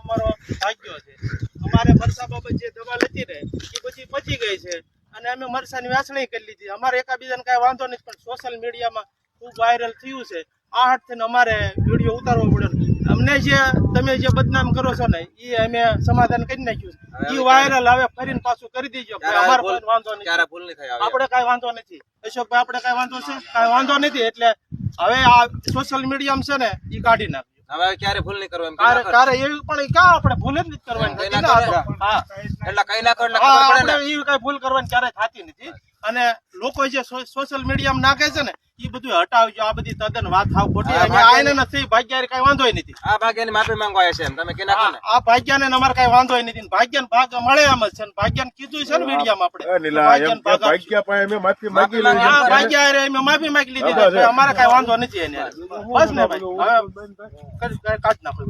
અમારો ભાગ્યો છે. અમારે મરસા બાબત જે દવા લેતી ને એ બધી પચી ગઈ છે અને અમે મરસાની વેચણી કરી લીધી. અમારે એકાબીજાને કાંઈ વાંધો નથી, પણ સોશિયલ મીડિયામાં ખૂબ વાયરલ થયું છે. આ હાથથી અમારે વિડીયો ઉતારવો પડ્યો. અમને જે તમે જે બદનામ કરો છો ને એ અમે સમાધાન કરી નાખ્યું છે. એ વાયરલ હવે ફરીને પાછું કરી દીજો. અમારે કોઈ વાંધો નથી, આપણે કાંઈ વાંધો નથી. અશોકભાઈ આપણે કાંઈ વાંધો છે? કાંઈ વાંધો નથી. એટલે હવે આ સોશિયલ મીડિયામાં છે ને એ કાઢી નાખજો. હવે ક્યારે ભૂલ નહીં કરવાની, ક્યારે એવી પણ ક્યાં આપણે ભૂલ જ નથી કરવાની. હા, એટલે કઈ નાખો એટલે આપણે એવી કઈ ભૂલ કરવાની ક્યારેય થતી નથી. અને લોકો જે સોશિયલ મીડિયામાં નાખે છે ને એ બધું હટાવજો. આ બધી તદ્દન વાત થાવ ખોટી. આને નથી ભાગ્યાને કઈ વાંધો નથી. આ ભાગ્યની માફી માંગવા આવ્યા છે એમ તમે કે નાખો ને. આ ભાગ્યાને અમારે કઈ વાંધો નથી. ભાગ્યાને ભાગ મળે એમ જ છે. ભાગ્યાને કીધું છે ને મીડિયામાં આપણે ભાગ્યા અમે માફી માંગી લીધી. અમારે કઈ વાંધો નથી એને. બસ ને ભાઈ, કાઢ નાખો.